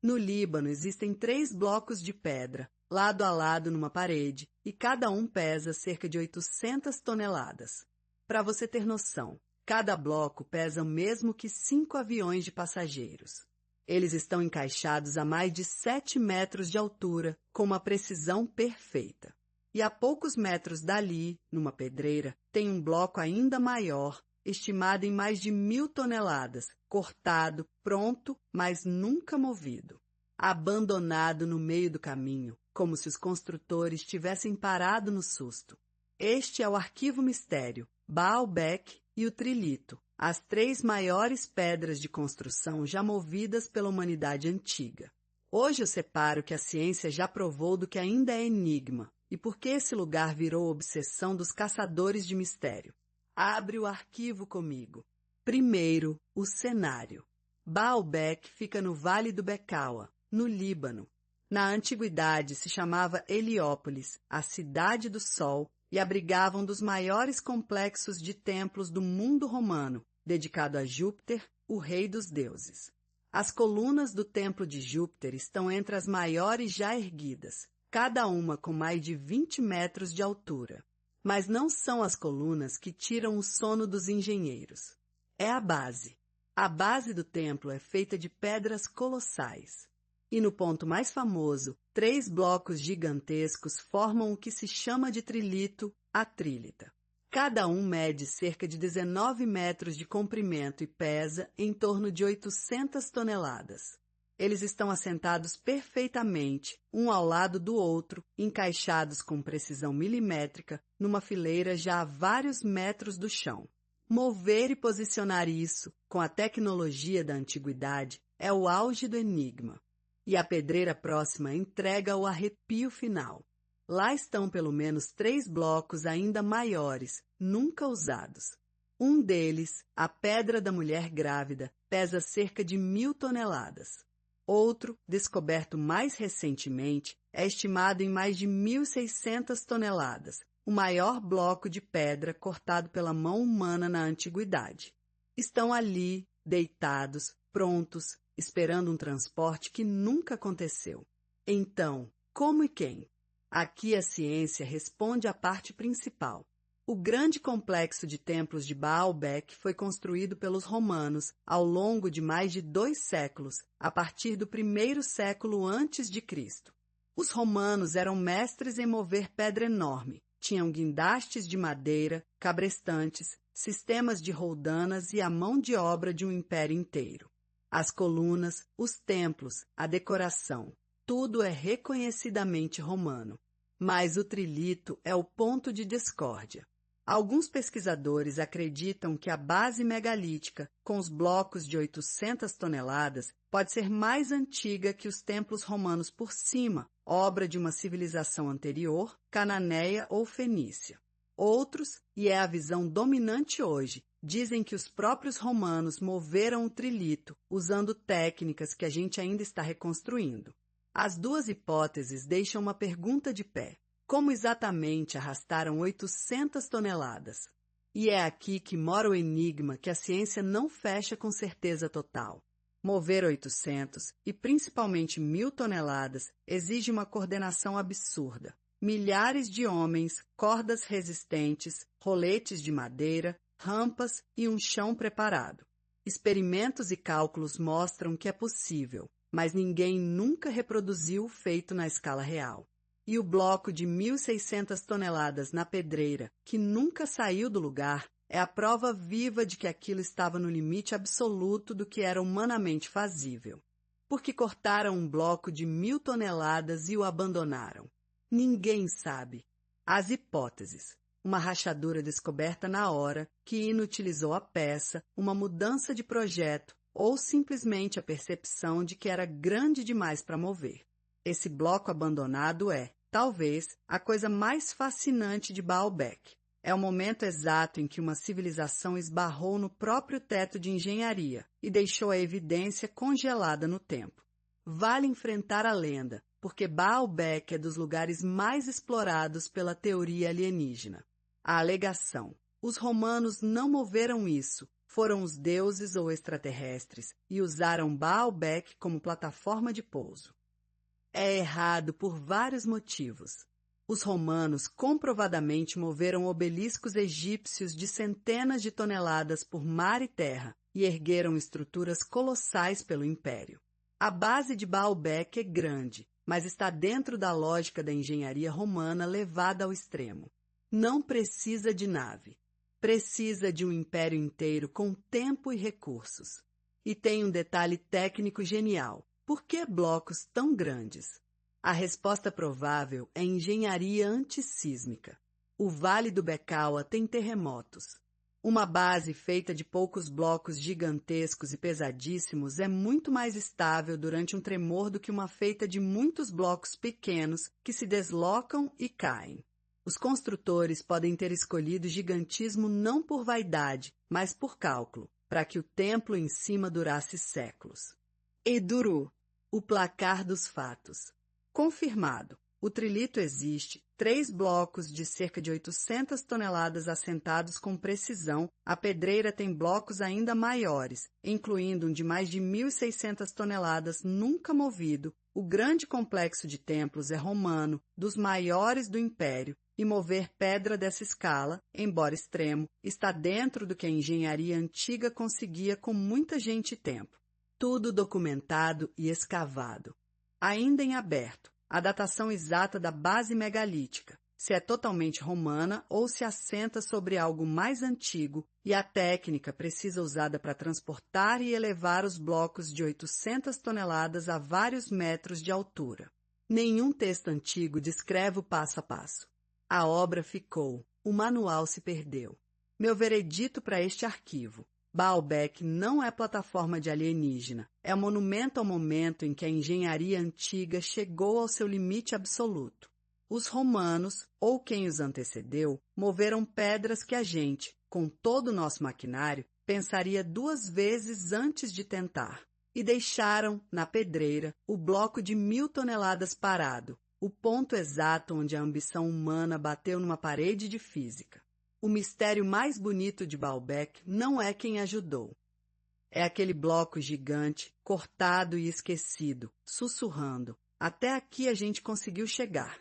No Líbano existem 3 blocos de pedra, lado a lado numa parede, e cada um pesa cerca de 800 toneladas. Para você ter noção, cada bloco pesa o mesmo que 5 aviões de passageiros. Eles estão encaixados a mais de 7 metros de altura, com uma precisão perfeita. E a poucos metros dali, numa pedreira, tem um bloco ainda maior, estimado em mais de 1.000 toneladas, cortado, pronto, mas nunca movido. Abandonado no meio do caminho, como se os construtores tivessem parado no susto. Este é o Arquivo Mistério, Baalbek e o Trilito, as 3 maiores pedras de construção já movidas pela humanidade antiga. Hoje eu separo o que a ciência já provou do que ainda é enigma, e por que esse lugar virou obsessão dos caçadores de mistério. Abre o arquivo comigo. Primeiro, o cenário. Baalbek fica no Vale do Becaua, no Líbano. Na antiguidade se chamava Heliópolis, a Cidade do Sol, e abrigava um dos maiores complexos de templos do mundo romano, dedicado a Júpiter, o rei dos deuses. As colunas do templo de Júpiter estão entre as maiores já erguidas, cada uma com mais de 20 metros de altura. Mas não são as colunas que tiram o sono dos engenheiros. É a base. A base do templo é feita de pedras colossais. E no ponto mais famoso, 3 blocos gigantescos formam o que se chama de trilito, a trílita. Cada um mede cerca de 19 metros de comprimento e pesa em torno de 800 toneladas. Eles estão assentados perfeitamente, um ao lado do outro, encaixados com precisão milimétrica, numa fileira já a vários metros do chão. Mover e posicionar isso, com a tecnologia da antiguidade, é o auge do enigma. E a pedreira próxima entrega o arrepio final. Lá estão pelo menos 3 blocos ainda maiores, nunca usados. Um deles, a Pedra da Mulher Grávida, pesa cerca de 1.000 toneladas. Outro, descoberto mais recentemente, é estimado em mais de 1.600 toneladas, o maior bloco de pedra cortado pela mão humana na antiguidade. Estão ali, deitados, prontos, esperando um transporte que nunca aconteceu. Então, como e quem? Aqui a ciência responde à parte principal. O grande complexo de templos de Baalbek foi construído pelos romanos ao longo de mais de 2 séculos, a partir do 1º século antes de Cristo. Os romanos eram mestres em mover pedra enorme, tinham guindastes de madeira, cabrestantes, sistemas de roldanas e a mão de obra de um império inteiro. As colunas, os templos, a decoração, tudo é reconhecidamente romano. Mas o trilito é o ponto de discórdia. Alguns pesquisadores acreditam que a base megalítica, com os blocos de 800 toneladas, pode ser mais antiga que os templos romanos por cima, obra de uma civilização anterior, cananeia ou fenícia. Outros, e é a visão dominante hoje, dizem que os próprios romanos moveram o trilito, usando técnicas que a gente ainda está reconstruindo. As 2 hipóteses deixam uma pergunta de pé. Como exatamente arrastaram 800 toneladas? E é aqui que mora o enigma que a ciência não fecha com certeza total. Mover 800 e principalmente 1.000 toneladas exige uma coordenação absurda. Milhares de homens, cordas resistentes, roletes de madeira, rampas e um chão preparado. Experimentos e cálculos mostram que é possível, mas ninguém nunca reproduziu o feito na escala real. E o bloco de 1.600 toneladas na pedreira, que nunca saiu do lugar, é a prova viva de que aquilo estava no limite absoluto do que era humanamente fazível. Porque cortaram um bloco de 1.000 toneladas e o abandonaram? Ninguém sabe. As hipóteses. Uma rachadura descoberta na hora, que inutilizou a peça, uma mudança de projeto, ou simplesmente a percepção de que era grande demais para mover. Esse bloco abandonado é, talvez, a coisa mais fascinante de Baalbek. É o momento exato em que uma civilização esbarrou no próprio teto de engenharia e deixou a evidência congelada no tempo. Vale enfrentar a lenda, porque Baalbek é dos lugares mais explorados pela teoria alienígena. A alegação: os romanos não moveram isso, foram os deuses ou extraterrestres e usaram Baalbek como plataforma de pouso. É errado por vários motivos. Os romanos comprovadamente moveram obeliscos egípcios de centenas de toneladas por mar e terra e ergueram estruturas colossais pelo império. A base de Baalbek é grande, mas está dentro da lógica da engenharia romana levada ao extremo. Não precisa de nave. Precisa de um império inteiro com tempo e recursos. E tem um detalhe técnico genial. Por que blocos tão grandes? A resposta provável é engenharia antissísmica. O Vale do Becaua tem terremotos. Uma base feita de poucos blocos gigantescos e pesadíssimos é muito mais estável durante um tremor do que uma feita de muitos blocos pequenos que se deslocam e caem. Os construtores podem ter escolhido gigantismo não por vaidade, mas por cálculo, para que o templo em cima durasse séculos. E durou. O placar dos fatos. Confirmado. O trilito existe, 3 blocos de cerca de 800 toneladas assentados com precisão. A pedreira tem blocos ainda maiores, incluindo um de mais de 1.600 toneladas nunca movido. O grande complexo de templos é romano, dos maiores do império, e mover pedra dessa escala, embora extremo, está dentro do que a engenharia antiga conseguia com muita gente e tempo. Tudo documentado e escavado. Ainda em aberto, a datação exata da base megalítica, se é totalmente romana ou se assenta sobre algo mais antigo, e a técnica precisa usada para transportar e elevar os blocos de 800 toneladas a vários metros de altura. Nenhum texto antigo descreve o passo a passo. A obra ficou, o manual se perdeu. Meu veredito para este arquivo. Baalbek não é plataforma de alienígena, é monumento ao momento em que a engenharia antiga chegou ao seu limite absoluto. Os romanos, ou quem os antecedeu, moveram pedras que a gente, com todo o nosso maquinário, pensaria 2 vezes antes de tentar. E deixaram, na pedreira, o bloco de 1.000 toneladas parado, o ponto exato onde a ambição humana bateu numa parede de física. O mistério mais bonito de Baalbek não é quem ajudou. É aquele bloco gigante, cortado e esquecido, sussurrando. Até aqui a gente conseguiu chegar.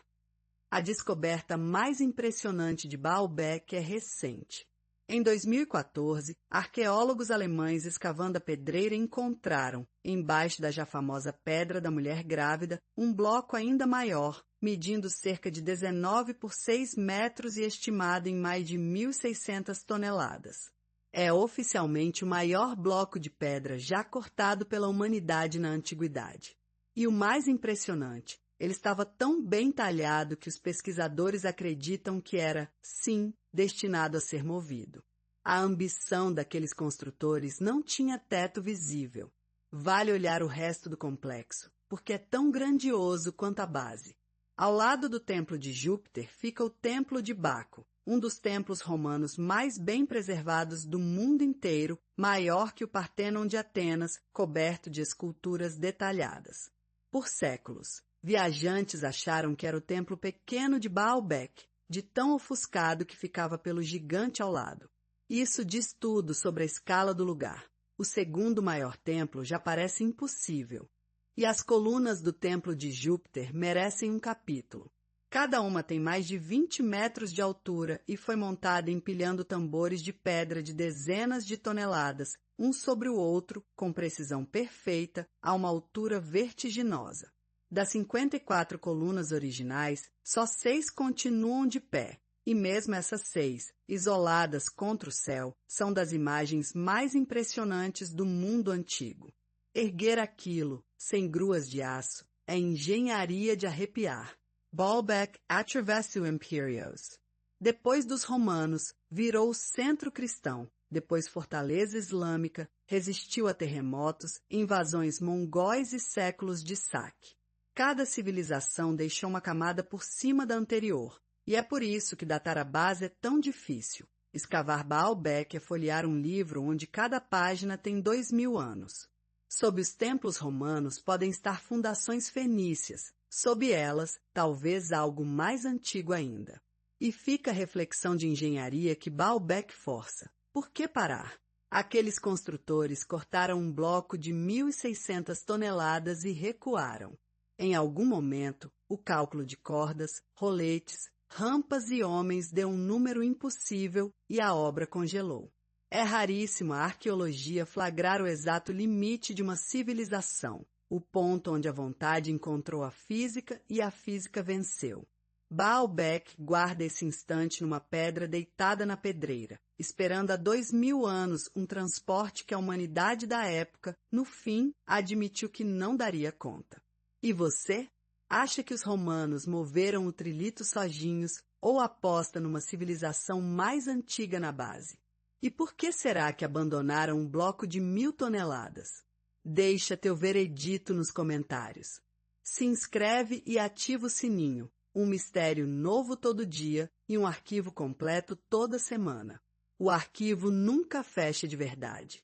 A descoberta mais impressionante de Baalbek é recente. Em 2014, arqueólogos alemães escavando a pedreira encontraram, embaixo da já famosa Pedra da Mulher Grávida, um bloco ainda maior, medindo cerca de 19 por 6 metros e estimado em mais de 1.600 toneladas. É oficialmente o maior bloco de pedra já cortado pela humanidade na antiguidade. E o mais impressionante, ele estava tão bem talhado que os pesquisadores acreditam que era, sim, destinado a ser movido. A ambição daqueles construtores não tinha teto visível. Vale olhar o resto do complexo, porque é tão grandioso quanto a base. Ao lado do templo de Júpiter fica o templo de Baco, um dos templos romanos mais bem preservados do mundo inteiro, maior que o Partenon de Atenas, coberto de esculturas detalhadas. Por séculos, viajantes acharam que era o templo pequeno de Baalbek, de tão ofuscado que ficava pelo gigante ao lado. Isso diz tudo sobre a escala do lugar. O segundo maior templo já parece impossível. E as colunas do templo de Júpiter merecem um capítulo. Cada uma tem mais de 20 metros de altura e foi montada empilhando tambores de pedra de dezenas de toneladas, um sobre o outro, com precisão perfeita, a uma altura vertiginosa. Das 54 colunas originais, só 6 continuam de pé, e mesmo essas 6, isoladas contra o céu, são das imagens mais impressionantes do mundo antigo. Erguer aquilo, sem gruas de aço, é engenharia de arrepiar. Baalbek atravessou impérios. Depois dos romanos, virou centro cristão, depois fortaleza islâmica, resistiu a terremotos, invasões mongóis e séculos de saque. Cada civilização deixou uma camada por cima da anterior, e é por isso que datar a base é tão difícil. Escavar Baalbek é folhear um livro onde cada página tem 2.000 anos. Sob os templos romanos podem estar fundações fenícias, sob elas, talvez algo mais antigo ainda. E fica a reflexão de engenharia que Baalbek força. Por que parar? Aqueles construtores cortaram um bloco de 1.600 toneladas e recuaram. Em algum momento, o cálculo de cordas, roletes, rampas e homens deu um número impossível e a obra congelou. É raríssimo a arqueologia flagrar o exato limite de uma civilização, o ponto onde a vontade encontrou a física e a física venceu. Baalbek guarda esse instante numa pedra deitada na pedreira, esperando há 2000 anos um transporte que a humanidade da época, no fim, admitiu que não daria conta. E você? Acha que os romanos moveram o trilito sozinhos ou aposta numa civilização mais antiga na base? E por que será que abandonaram um bloco de 1.000 toneladas? Deixa teu veredito nos comentários. Se inscreve e ativa o sininho. Um mistério novo todo dia e um arquivo completo toda semana. O arquivo nunca fecha de verdade.